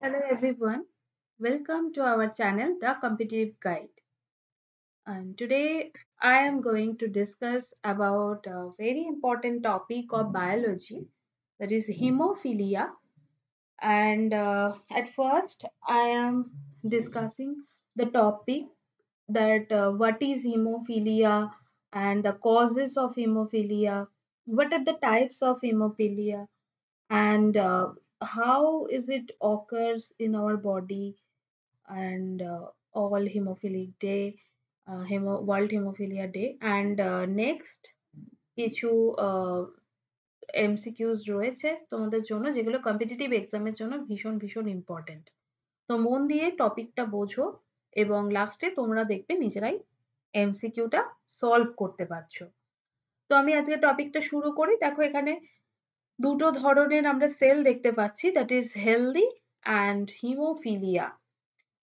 Hello everyone, welcome to our channel The Competitive Guide. And today I am going to discuss about a very important topic of biology, that is hemophilia. And at first I am discussing the topic that what is hemophilia and the causes of hemophilia, what are the types of hemophilia, and how is it occurs in our body, and all hemophilic day, world hemophilia day, and next কিছু MCQs রয়েছে তোমাদের জন্য, যেগুলো competitive এক্সামের জন্য ভীষণ ভীষণ important. তো মন দিয়ে টপিকটা বোঝো এবং লাস্টে তোমরা দেখবে নিজেরাই এমসিকিউটা সলভ করতে পারছো। তো আমি আজকে টপিকটা শুরু করি। দেখো এখানে দুটো ধরনের আমরা সেল দেখতে পাচ্ছি, that is healthy and haemophilia.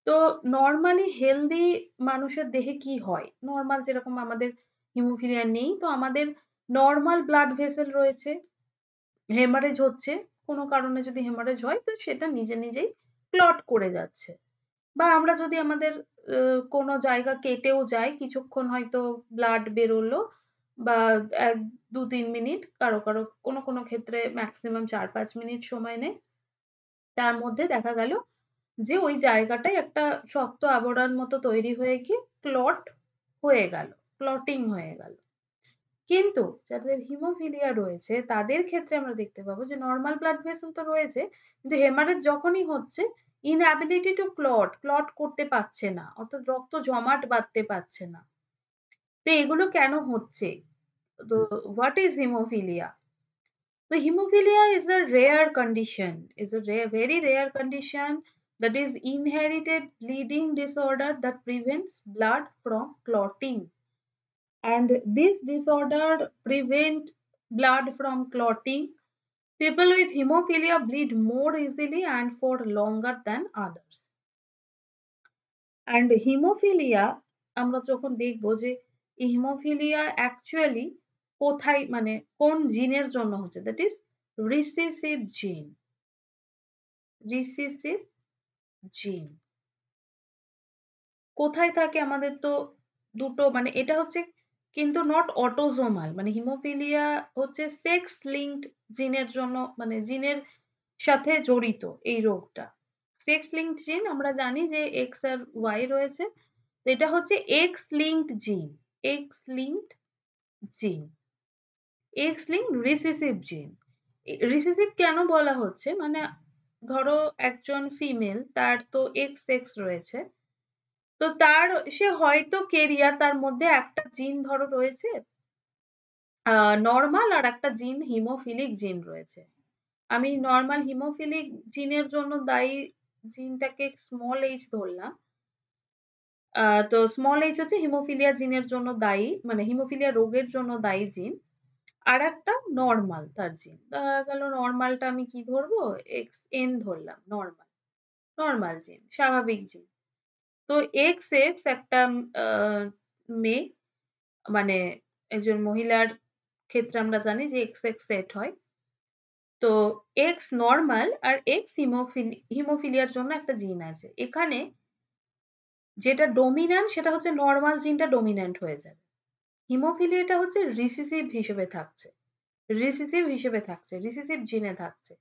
তো নরমালি হেলদি মানুষের দেহে কি হয়? নরমাল যেরকম আমাদের হিমোফিলিয়া নেই, তো আমাদের নরমাল ব্লাড ভেসেল রয়েছে। হেমারেজ হচ্ছে, কোনো কারণে যদি হেমারেজ হয় তো সেটা নিজে নিজেই ক্লট করে যাচ্ছে। বা আমরা যদি আমাদের কোনো জায়গা কেটেও যায়, কিছুক্ষণ হয়তো ব্লাড বেরোলো বা ১, ২, ৩ মিনিট, কারো কোনো ক্ষেত্রে ম্যাক্সিমাম ৪-৫ মিনিট সময় নেয়। তার মধ্যে দেখা গেল যে ওই জায়গাটায় একটা শক্ত আবরণ মতো তৈরি হয়ে গিয়ে ক্লট হয়ে গেল, ক্লটিং হয়ে গেল। কিন্তু যাদের হিমোফিলিয়া রয়েছে তাদের ক্ষেত্রে আমরা দেখতে পাবো যে নরমাল ব্লাড ভেসেল তো রয়েছে, কিন্তু হেমারেজ যখনই হচ্ছে, ইনএবিলিটি টু ক্লট করতে পারছে না, অর্থাৎ রক্ত জমাট বাঁধতে পারছে না। তো এগুলো কেন হচ্ছে? তো what is haemophilia? The hemophilia is a rare condition, is a very rare condition, that is inherited bleeding disorder that prevents blood from clotting. And this disorder prevent blood from clotting. People with hemophilia bleed more easily and for longer than others. And hemophilia আমরা যখন দেখব যে এই hemophilia actually কোথায়, মানে কোন জিনের জন্য হচ্ছে, that is recessive gene, recessive gene কোথায় থাকে আমাদের? তো দুটো, মানে এটা হচ্ছে কিন্তু নট অটোজোমাল, মানে হিমোফিলিয়া হচ্ছে সেক্স লিঙ্কড জিনের জন্য, মানে জিনের সাথে জড়িত এই রোগটা। সেক্স লিঙ্কড জিন আমরা জানি যে এক্স আর ওয়াই রয়েছে। তো এটা হচ্ছে এক্স লিঙ্কড জিন, এক্স লিঙ্কড জিন, এক্স লিঙ্কড রিসেসিভ জিন। রিসেসিভ কেন বলা হচ্ছে? মানে ধরো একজন ফিমেল, তার তো এক্স সেক্স রয়েছে। তো সে হয়তো কেরিয়ার, তার মধ্যে একটা জিন ধরো রয়েছে নরমাল, আর একটা জিন হিমোফিলিক জিন রয়েছে। আমি নরমাল হিমোফিলিক জিনের জন্য দায়ী জিনটাকে স্মল h ধরলাম। তো স্মল h হচ্ছে হিমোফিলিয়া জিনের জন্য দায়ী, মানে হিমোফিলিয়া রোগের জন্য দায়ী জিন। আরেকটা নরমাল তার জিন। দেখা গেল নরমালটা আমি কি ধরবো? xn ধরলাম নরমাল, নরমাল জিন, স্বাভাবিক জিন। তো XX একটা আ মেয়ে, মানে একজন মহিলার ক্ষেত্রে আমরা জানি যে XX সেট হয়। তো X নরমাল আর X হিমোফিলিয়ার জন্য একটা জিন আছে। এখানে যেটা ডমিন্যান্ট সেটা হচ্ছে নরমাল জিনটা ডমিন্যান্ট হয়ে যাবে। হিমোফিলিয়াটা হচ্ছে রিসেসিভ হিসেবে থাকছে। রিসেসিভ জিনে থাকছে।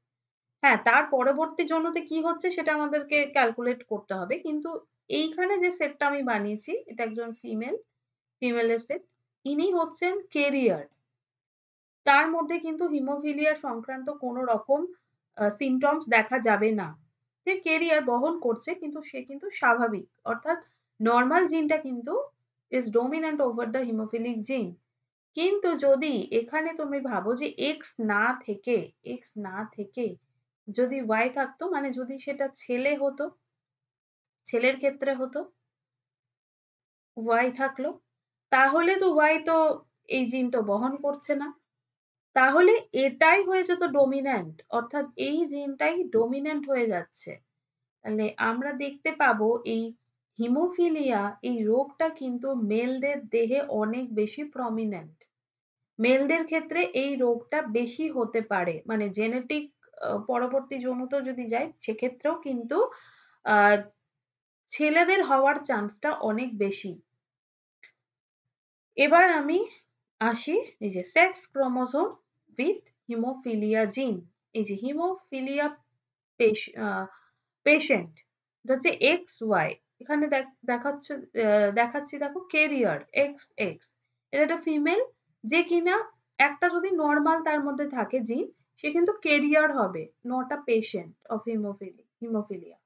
হ্যাঁ, তার পরবর্তী জন্মতে কি হচ্ছে সেটা আমাদেরকে ক্যালকুলেট করতে হবে। কিন্তু এইখানে যে সেটটা আমি বানিয়েছি, এটা একজন ফিমেলের সেট। ইনি হচ্ছেন ক্যারিয়ার। তার মধ্যে কিন্তু হিমোফিলিয়া সংক্রান্ত কোন রকম সিম্পটমস দেখা যাবে না। সে ক্যারিয়ার বহন করছে, কিন্তু সে কিন্তু স্বাভাবিক। অর্থাৎ নরমাল জিনটা কিন্তু is dominant over the hemophilic gene. কিন্তু যদি এখানে তুমি ভাবো যে X না থেকে যদি Y থাকতো, মানে যদি সেটা ছেলে হতো, ছেলের ক্ষেত্রে হতো, Y থাকলো, তাহলে তো Y তো এই জিন তো বহন করছে না। তাহলে এটাই হয়ে যেত ডমিন্যান্ট, অর্থাৎ এই জিনটাই ডমিন্যান্ট হয়ে যাচ্ছে। তাহলে আমরা দেখতে পাবো এই হিমোফিলিয়া, এই রোগটা কিন্তু মেলদের দেহে অনেক বেশি প্রমিনেন্ট। মেলদের ক্ষেত্রে এই রোগটা বেশি হতে পারে। মানে জেনেটিক পরবর্তী যৌনতেও যদি যাই সেক্ষেত্রেও কিন্তু আ ছেলেদের হওয়ার চান্সটা অনেক বেশি। এবার আমি আসি এই যে সেক্স ক্রোমোসোম উইথ হিমোফিলিয়া জিন। এই যে হিমোফিলিয়া পেশ আ পেশেন্ট এটা হচ্ছে XY এখানে দেখাচ্ছে দেখাচ্ছি দেখো ক্যারিয়ার XX এটা একটা ফিমেল যে কিনা একটা যদি নরমাল তার মধ্যে থাকে জিন সে কিন্তু ক্যারিয়ার হবে, not a patient of haemophilia.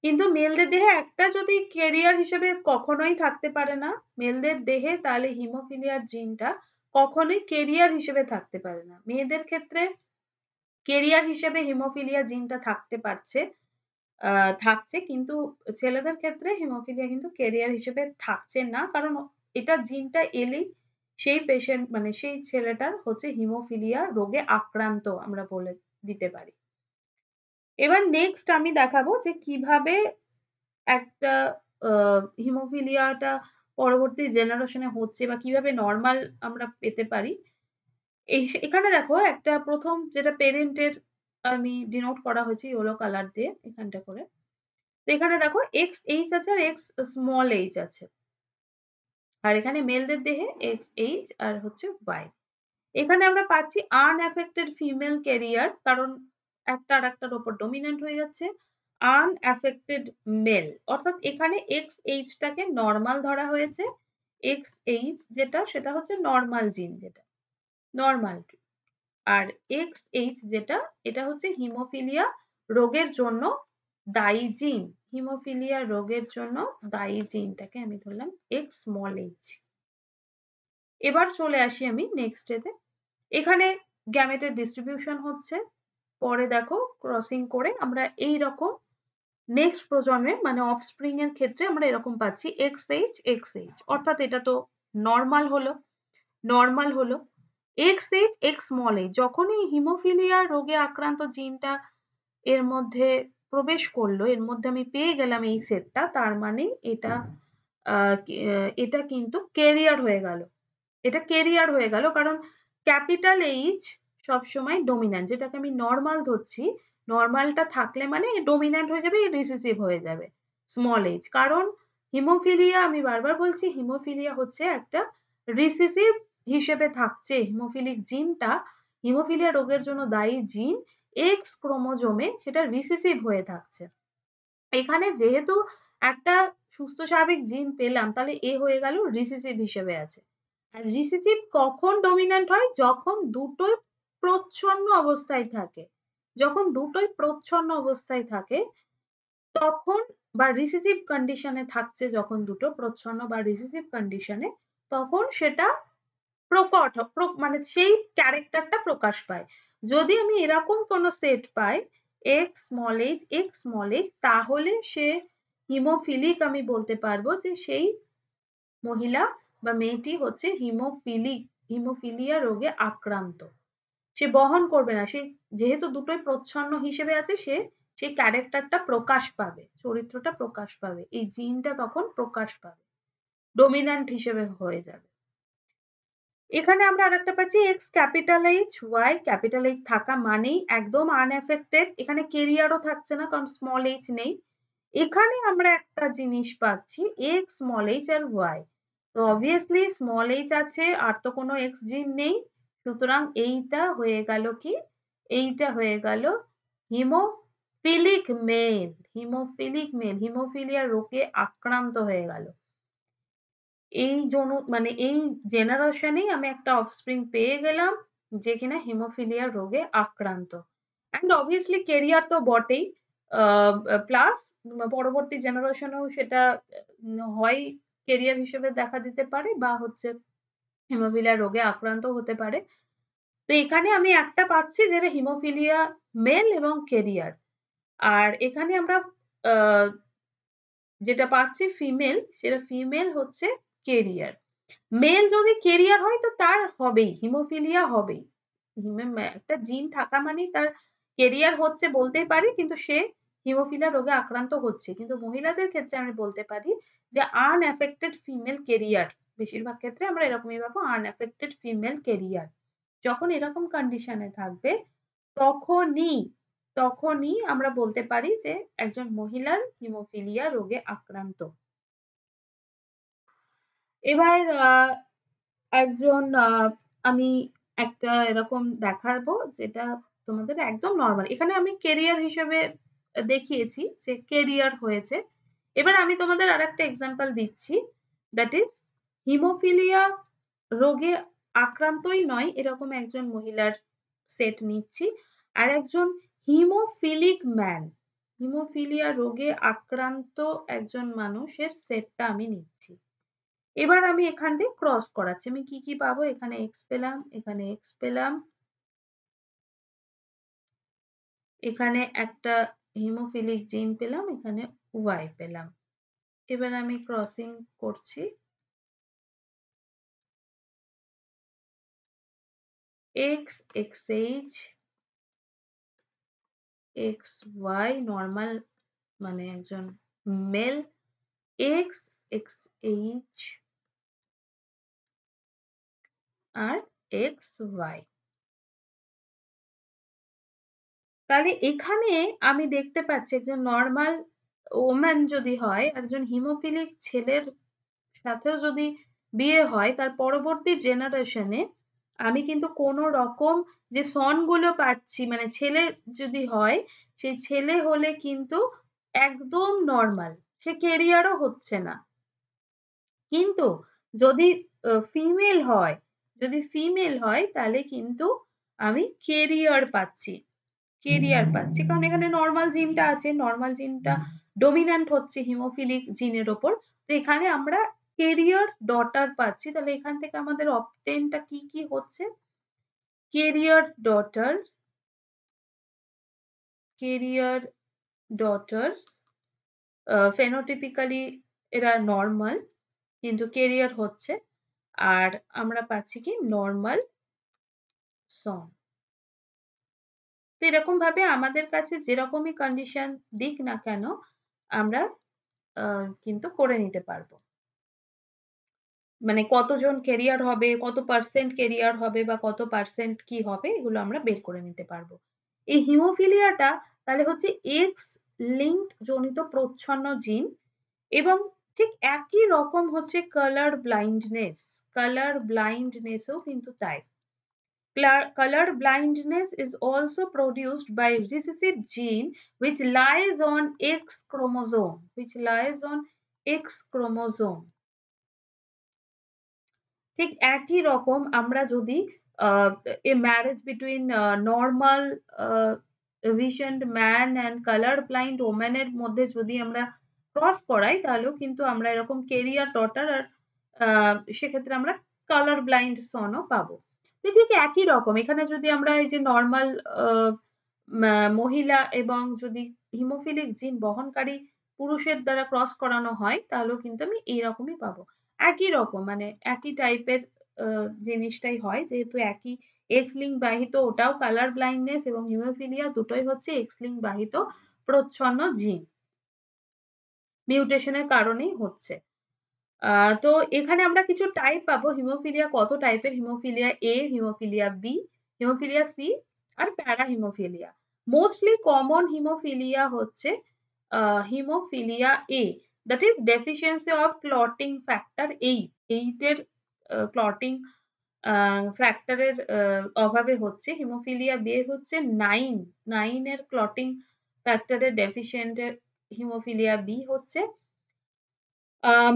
কিন্তু মেলদের দেহে একটা যদি ক্যারিয়ার হিসেবে কখনোই থাকতে পারে না, মেলদের দেহে তাহলে হিমোফিলিয়ার জিনটা কখনোই ক্যারিয়ার হিসেবে থাকতে পারে না। মেয়েদের ক্ষেত্রে ক্যারিয়ার হিসেবে হিমোফিলিয়া জিনটা থাকতে পারছে আ থাকছে কিন্তু ছেলেদের ক্ষেত্রে হিমোফিলিয়া কিন্তু ক্যারিয়ার হিসেবে থাকছে না। কারণ এটা জিনটা এলেই সেই পেশেন্ট মানে সেই ছেলেটার হচ্ছে হিমোফিলিয়া রোগে আক্রান্ত আমরা বলে দিতে পারি। এবার নেক্সট আমি দেখাবো যে কিভাবে একটা আ হিমোফিলিয়াটা পরবর্তী জেনারেশন এ হচ্ছে বা কিভাবে নরমাল আমরা পেতে পারি। এখানে দেখো একটা ১ম যেটা প্যারেন্ট এর আমি ডিনোট করা হয়েছে ইয়েলো কালার দিয়ে এখানটা করে। তো এখানে দেখো XH আছে আর X স্মল h আছে। আর এখানে মেলদের দেহে XH আর হচ্ছে Y। এখানে আমরা পাচ্ছি unaffected ফিমেল ক্যারিয়ার কারণ একটা আরেকটার উপর ডমিন্যান্ট হয়ে যাচ্ছে। unaffected মেল অর্থাৎ এখানে XH টাকে নরমাল ধরা হয়েছে। XH যেটা সেটা হচ্ছে নরমাল জিন যেটা, নরমাল। আর XH যেটা এটা হচ্ছে হিমোফিলিয়া রোগের জন্য দায়ী জিন। হিমোফিলিয়া রোগের জন্য দায়ী জিনটাকে আমি ধরলাম X স্মল h। এবার চলে আসি আমি নেক্সট এতে। এখানে গ্যামেটের ডিস্ট্রিবিউশন হচ্ছে। পরে দেখো ক্রসিং করে আমরা এইরকম নেক্সট প্রজন্মে মানে অফস্প্রিং এর ক্ষেত্রে আমরা এরকম পাচ্ছি XH, XH অর্থাৎ এটা তো নরমাল হলো, নরমাল হলো। XH, X স্মল h যখনই হিমোফিলিয়া রোগে আক্রান্ত জিনটা এর মধ্যে প্রবেশ করলো, এর মধ্যে আমি পেয়ে গেলাম এই সেটটা তার মানে এটা আ এটা কিন্তু ক্যারিয়ার হয়ে গেল। এটা ক্যারিয়ার হয়ে গেল। কারণ ক্যাপিটাল H সবসময় ডমিন্যান্ট যেটাকে আমি নরমাল ধরছি। নরমালটা থাকলে মানে ডমিন্যান্ট হয়ে যাবে, রিসেসিভ হয়ে যাবে স্মল h। কারণ হিমোফিলিয়া আমি বারবার বলছি হিমোফিলিয়া হচ্ছে একটা রিসেসিভ হিসেবে থাকছে। হিমোফিলিক জিনটা হিমোফিলিয়া রোগের জন্য দায়ী জিন X ক্রোমোজোমে সেটা রিসেসিভ হয়ে থাকছে। এখানে যেহেতু একটা সুস্থ স্বাভাবিক জিন পেলাম তাহলে এ হয়ে গেল রিসেসিভ হিসেবে আছে। আর রিসেসিভ কখন ডমিন্যান্ট হয়? যখন দুটোই প্রচ্ছন্ন অবস্থায় থাকে। যখন দুটোই প্রচ্ছন্ন অবস্থায় থাকে তখন বা রিসেসিভ কন্ডিশন এ থাকছে যখন দুটো প্রচ্ছন্ন বা রিসেসিভ কন্ডিশন এ তখন সেটা প্রকট মানে সেই ক্যারেক্টারটা প্রকাশ পায়। যদি আমি এরকম কোনো সেট পাই X স্মল h তাহলে সে হিমোফিলিক আমি বলতে পারবো যে সেই মহিলা বা মেয়েটি হচ্ছে হিমোফিলিয়া রোগে আক্রান্ত। সে বহন করবে না। সে যেহেতু দুটোই প্রচ্ছন্ন হিসেবে আছে সে সেই ক্যারেক্টারটা প্রকাশ পাবে। চরিত্রটা প্রকাশ পাবে। এই জিনটা তখন প্রকাশ পাবে। ডমিন্যান্ট হিসেবে হয়ে যাবে। এখানে আমরা আরেকটা পাচ্ছি X capital H, Y capital H থাকা মানেই একদম unaffected এখানে ক্যারিয়ারও থাকছে না কারণ স্মল h নেই। এখানে আমরা একটা জিনিস পাচ্ছি X স্মল h আর Y। তো obviously স্মল h আছে আর তো কোনো X জিন নেই। সুতরাং এইটা হয়ে গেল কি? এইটা হয়ে গেল haemophilic male, haemophilic male haemophilia রোগে আক্রান্ত হয়ে গেল। এই মানে এই জেনারেশনেই আমি একটা অফস্প্রিং পেয়ে গেলাম যে কিনা হিমোফিলিয়া রোগে আক্রান্ত। অ্যান্ড obviously ক্যারিয়ার তো বটেই। আ প্লাস পরবর্তী জেনারেশনেও সেটা হয় ক্যারিয়ার হিসেবে দেখা দিতে পারে বা হচ্ছে হিমোফিলিয়া রোগে আক্রান্ত হতে পারে। তো এখানে আমি একটা পাচ্ছি যেটা হিমোফিলিয়া মেল এবং ক্যারিয়ার। আর এখানে আমরা আ যেটা পাচ্ছি ফিমেল সেটা ফিমেল হচ্ছে ক্যারিয়ার। মেল যদি ক্যারিয়ার হয় তো তার হবেই, হিমোফিলিয়া হবেই। একটা জিন থাকা মানেই তার ক্যারিয়ার হচ্ছে বলতেই পারি কিন্তু সে হিমোফিলিয়া রোগে আক্রান্ত হচ্ছে। কিন্তু মহিলাদের ক্ষেত্রে আমি বলতে পারি যে unaffected ফিমেল ক্যারিয়ার। বেশিরভাগ ক্ষেত্রে আমরা এরকমই পাবো unaffected ফিমেল ক্যারিয়ার। যখন এরকম কন্ডিশন এ থাকবে তখনই আমরা বলতে পারি যে একজন মহিলার হিমোফিলিয়া রোগে আক্রান্ত। এবার একজন আমি একটা এরকম দেখাবো যেটা তোমাদের একদম নরমাল। এখানে আমি কেরিয়ার হিসেবে দেখিয়েছি যে কেরিয়ার হয়েছে। এবার আমি তোমাদের আরেকটা এক্সাম্পল দিচ্ছি। দ্যাট ইস হিমোফিলিয়া রোগে আক্রান্তই নয় এরকম একজন মহিলার সেট নিচ্ছি। আরেকজন হিমোফিলিক ম্যান, হিমোফিলিয়া রোগে আক্রান্ত একজন মানুষের সেটটা আমি নিচ্ছি। এবার আমি এখান দিয়ে ক্রস করাচ্ছি। আমি কি পাবো? এখানে X পেলাম, এখানে X পেলাম। এখানে একটা হিমোফিলিক জিন পেলাম, এখানে Y পেলাম। এবার আমি ক্রসিং করছি। X, XH, XY নরমাল মানে একজন মেল, X, XH আর XY। তাহলে এখানে আমি দেখতে পাচ্ছি একজন নরমাল ওম্যান যদি হয়, একজন হিমোফিলিক ছেলের সাথেও যদি বিয়ে হয়, তার পরবর্তী জেনারেশনে আমি কিন্তু কোনো রকম যে সন গুলো পাচ্ছি মানে ছেলে যদি হয়, সেই ছেলে হলে কিন্তু একদম নরমাল। সে কেরিয়ারও হচ্ছে না। কিন্তু যদি ফিমেল হয়, যদি ফিমেল হয় তাহলে কিন্তু আমি কেরিয়ার পাচ্ছি। কারণ এখানে নরমাল জিনটা আছে। নরমাল জিনটা ডমিন্যান্ট হচ্ছে হিমোফিলিক জিনের ওপর। তো এখানে আমরা কেরিয়ার ডটার পাচ্ছি। তাহলে এখান থেকে আমাদের অবটেইনটা কি হচ্ছে? কেরিয়ার ডটার্স ফেনোটিপিক্যালি এরা নরমাল কিন্তু কেরিয়ার হচ্ছে। আর আমরা পাচ্ছি কি নরমাল সন। তো এরকম ভাবে আমাদের কাছে যেরকমই কন্ডিশন দিক না কেন আমরা কিন্তু করে নিতে পারবো। মানে কতজন কেরিয়ার হবে, কত পার্সেন্ট কেরিয়ার হবে বা কত পার্সেন্ট কি হবে এগুলো আমরা বের করে নিতে পারবো। এই হিমোফিলিয়াটা তাহলে হচ্ছে এক্স লিঙ্কড জনিত প্রচ্ছন্ন জিন এবং ঠিক একই রকম হচ্ছে কালার ব্লাইন্ডনেস। কালার ব্লাইন্ডনেসও কিন্তু তাই। Color blindness is also produced by recessive gene which lies on X chromosome. ঠিক একই রকম আমরা যদি a marriage between normal visioned man and color blind woman এর মধ্যে যদি আমরা ক্রস করাই তাহলেও কিন্তু আমরা এরকম কেরিয়ার ডটার আর সেক্ষেত্রে আমরা কালার ব্লাইন্ড সনও পাবো। ঠিক একই রকম এখানে যদি আমরা এই যে নরমাল মহিলা এবং যদি হিমোফিলিক জিন বহনকারী পুরুষের দ্বারা ক্রস করানো হয় তাহলেও কিন্তু আমি এইরকমই পাবো। একই রকম মানে একই টাইপের জিনিসটাই হয় যেহেতু একই X লিঙ্ক বাহিত ওটাও কালার ব্লাইন্ডনেস এবং হিমোফিলিয়া দুটোই হচ্ছে X লিঙ্ক বাহিত প্রচ্ছন্ন জিন। মিউটেশনের কারণেই হচ্ছে। তো এখানে আমরা কিছু টাইপ পাবো হিমোফিলিয়া কত টাইপের haemophilia A, haemophilia B, haemophilia C আর প্যারা হিমোফিলিয়া। মোস্টলি কমন হিমোফিলিয়া হচ্ছে haemophilia A that is deficiency of clotting factor 8 এর ক্লটিং ফ্যাক্টরের অভাবে হচ্ছে। হিমোফিলিয়া B হচ্ছে 9 এর ক্লটিং ফ্যাক্টরের ডেফিসিয়েন্ট এর হিমোফিলিয়া B হচ্ছে।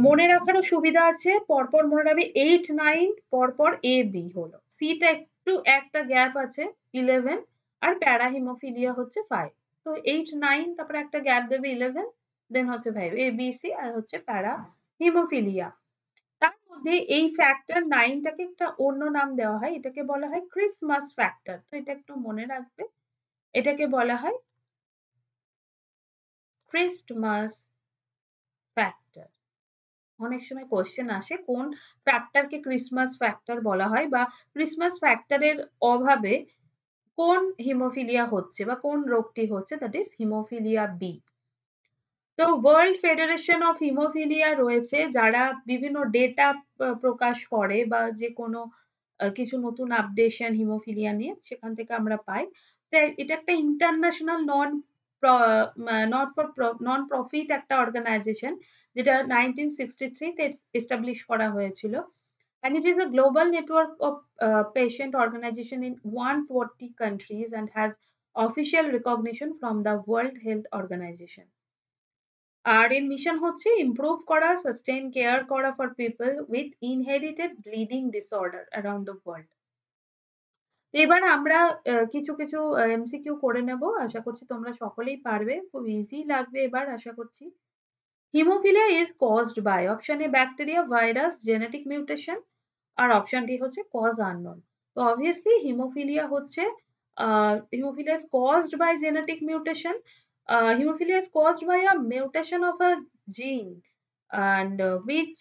মনে রাখারও সুবিধা আছে। পরপর মনে রাখবে 8, 9 পরপর A, B হলো। C টা একটু একটা গ্যাপ আছে 11 আর প্যারা হিমোফিলিয়া হচ্ছে 5। তো 8, 9 তারপরে একটা গ্যাপ দেবে 11 দেন হচ্ছে 5 A, B, C আর হচ্ছে প্যারা হিমোফিলিয়া। তার মধ্যে এই ফ্যাক্টর 9 টাকে একটা অন্য নাম দেওয়া হয়। এটাকে বলা হয় ক্রিসমাস ফ্যাক্টর। তো এটা একটু মনে রাখবে। এটাকে বলা হয় ক্রিস্টমাস ফ্যাক্টর। অনেক সময় কোয়েশ্চেন আসে কোন ফ্যাক্টরকে ক্রিসমাস ফ্যাক্টর বলা হয় বা ক্রিসমাস ফ্যাক্টরের অভাবে কোন হিমোফিলিয়া হচ্ছে বা কোন রোগটি হচ্ছে দ্যাট ইজ হিমোফিলিয়া বি। তো ওয়ার্ল্ড ফেডারেশন অফ হিমোফিলিয়া রয়েছে যারা বিভিন্ন ডেটা প্রকাশ করে বা যে কোনো কিছু নতুন আপডেশন হিমোফিলিয়া নিয়ে সেখান থেকে আমরা পাই। এটা একটা ইন্টারন্যাশনাল নন প্রফিট একটা অর্গানাইজেশন, যেটা 1963 তে এস্টাবলিশ করা হয়েছিল। And it is a global network of patient organization in 140 countries and has official recognition from the World Health Organization. আর এর মিশন হচ্ছে ইমপ্রুভ করা, সাস্টেইন কেয়ার করা for people with inherited bleeding disorder around the world. এবার আমরা কিছু MCQ করে নেব। আশা করছি তোমরা সকলেই পারবে। খুব ইজি লাগবে এবার আশা করছি। Haemophilia is caused by option a bacteria, virus, genetic mutation, আর অপশন ডি হচ্ছে কজ আননোন। তো obviously haemophilia is caused by genetic mutation. Hemophilia is caused by a mutation of a gene and which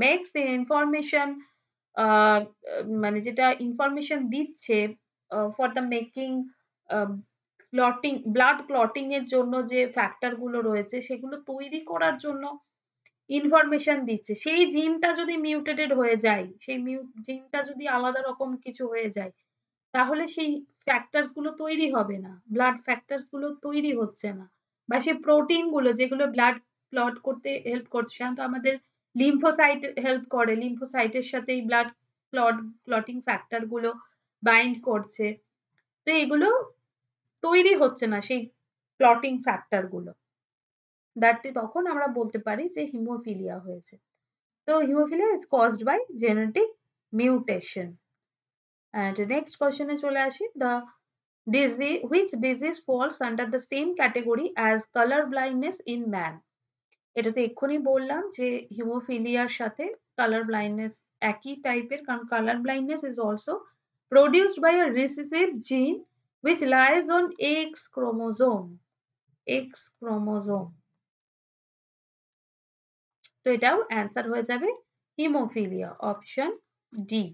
makes the information মানে যেটা information দিচ্ছে for the making blood clotting এর জন্য যে factor গুলো রয়েছে সেগুলো তৈরি করার জন্য ইনফরমেশন দিচ্ছে। সেই জিনটা যদি মিউটেটেড হয়ে যায়, সেই জিনটা যদি আলাদা রকম কিছু হয়ে যায়, তাহলে সেই ফ্যাক্টরস গুলো তৈরি হবে না। ব্লাড ফ্যাক্টরস গুলো তৈরি হচ্ছে না। বা সেই প্রোটিন গুলো যেগুলো ব্লাড ক্লট করতে হেল্প করছে, সাধারণত আমাদের লিম্ফোসাইট হেল্প করে। লিম্ফোসাইটের সাথে এই ব্লাড ক্লটিং ফ্যাক্টর গুলো বাইন্ড করছে। তো এগুলো তৈরি হচ্ছে না সেই ক্লটিং ফ্যাক্টর গুলো। তখন আমরা বলতে পারি যে হিমোফিলিয়া হয়েছে। তো haemophilia is caused by genetic mutation. And next question এ চলে আসি। Which disease falls under the same category as color blindness in man? এটা তো এক্ষুনি বললাম যে হিমোফিলিয়ার সাথে কালার ব্লাইন্ডনেস একই টাইপের, কারণ colour blindness is also produced by a recessive gene which lies on X chromosome. X chromosome. তো এটাও অ্যান্সার হয়ে যাবে হিমোফিলিয়া, অপশন ডি।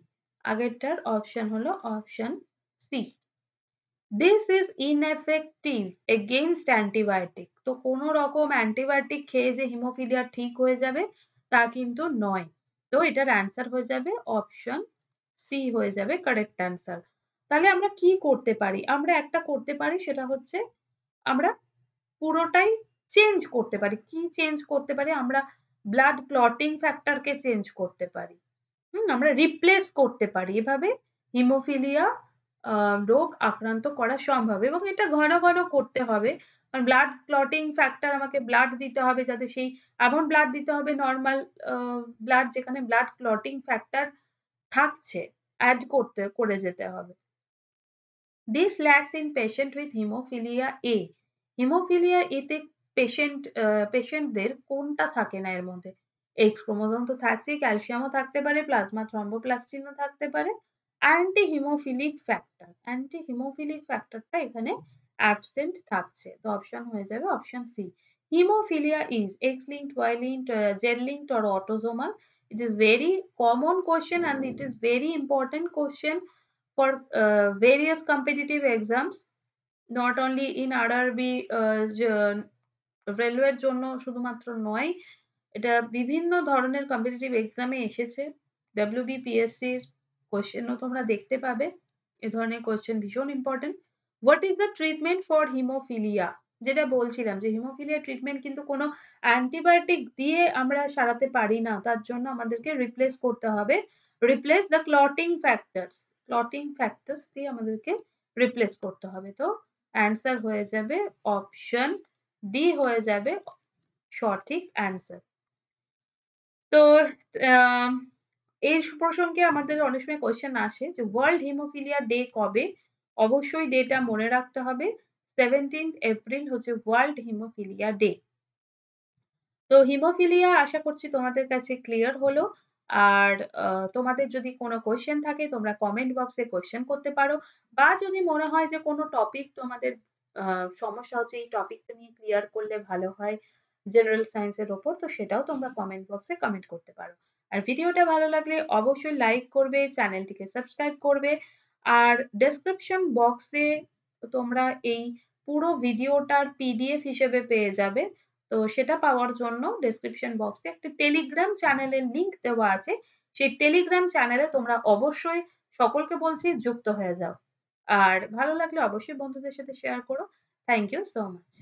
আগেরটার অপশন হলো option C. This is ineffective against antibiotic. তো কোনো রকম অ্যান্টিবায়োটিক খেয়ে যে হিমোফিলিয়া ঠিক হয়ে যাবে তা কিন্তু নয়। তো এটার অ্যান্সার হয়ে যাবে অপশন সি হয়ে যাবে কারেক্ট অ্যান্সার। তাহলে আমরা কি করতে পারি? আমরা একটা করতে পারি, সেটা হচ্ছে আমরা পুরোটাই চেঞ্জ করতে পারি। কি চেঞ্জ করতে পারি? আমরা ব্লাড ক্লটিং ফ্যাক্টরকে চেঞ্জ করতে পারি। আমরা রিপ্লেস করতে পারি। এভাবে হিমোফিলিয়া রোগ আক্রান্ত করা সম্ভব এবং এটা ঘন ঘন করতে হবে। কারণ ব্লাড ক্লটিং ফ্যাক্টর আমাকে ব্লাড দিতে হবে, যাতে সেই এমন ব্লাড দিতে হবে নরমাল ব্লাড যেখানে ব্লাড ক্লটিং ফ্যাক্টর থাকছে, এড করে যেতে হবে। This lacks in patient with hemophilia A. Hemophilia A তে পেশেন্টদের কোনটা থাকে না এর মধ্যে? এক্স ক্রোমোজোম তো থাকছেই, ক্যালসিয়ামও থাকতে পারে, প্লাজমা থ্রম্বোপ্লাস্টিনও থাকতে পারে, অ্যান্টি হিমোফিলিক ফ্যাক্টরটা এখানে অ্যাবসেন্ট থাকছে। তো অপশন হয়ে যাবে option C. Hemophilia is X-linked, Y-linked, Z-linked or autosomal? It is very common question and it is very important question for various competitive exams, not only in RRB, রেলওয়ের জন্য শুধুমাত্র নয়, এটা বিভিন্ন ধরনের কম্পিটিটিভ এক্সামে এসেছে। WBPSCর কোয়েশ্চেনও তোমরা দেখতে পাবে। এ ধরনের কোয়েশ্চেন ভীষণ important. What is the treatment for haemophilia? যেটা বলছিলাম যে হিমোফিলিয়া ট্রিটমেন্ট কিন্তু কোনো অ্যান্টিবায়োটিক দিয়ে আমরা সারাতে পারি না। তার জন্য আমাদেরকে রিপ্লেস করতে হবে। রিপ্লেস দ্য ক্লটিং ফ্যাক্টরস দিয়ে আমাদেরকে রিপ্লেস করতে হবে। তো অ্যান্সার হয়ে যাবে অপশন ডি হয়ে যাবে সঠিক অ্যান্সার। তো এই প্রসঙ্গে আমাদের অনেক সময় কোয়েশ্চেন আসে যে ওয়ার্ল্ড হিমোফিলিয়া ডে কবে? অবশ্যই ডেটা মনে রাখতে হবে। 17th এপ্রিল হচ্ছে ওয়ার্ল্ড হিমোফিলিয়া ডে। তো হিমোফিলিয়া আশা করছি তোমাদের কাছে ক্লিয়ার হলো। আর তোমাদের যদি কোনো কোয়েশ্চেন থাকে তোমরা কমেন্ট বক্সে কোয়েশ্চেন করতে পারো, বা যদি মনে হয় যে কোনো টপিক তোমাদের সমস্যা হচ্ছে, এই টপিকটা নিয়ে ক্লিয়ার করলে ভালো হয় জেনারেল সায়েন্স এর উপর, তো সেটাও তোমরা কমেন্ট বক্সে কমেন্ট করতে পারো। আর ভিডিওটা ভালো লাগলে অবশ্যই লাইক করবে, চ্যানেলটিকে সাবস্ক্রাইব করবে। আর ডেসক্রিপশন বক্সে তোমরা এই পুরো ভিডিওটার পিডিএফ হিসেবে পেয়ে যাবে। তো সেটা পাওয়ার জন্য ডেসক্রিপশন বক্সে একটা টেলিগ্রাম চ্যানেলের লিংক দেওয়া আছে। সেই টেলিগ্রাম চ্যানেলে তোমরা অবশ্যই সকলকে বলছি যুক্ত হয়ে যাও। আর ভালো লাগলে অবশ্যই বন্ধুদের সাথে শেয়ার করো। Thank you so much.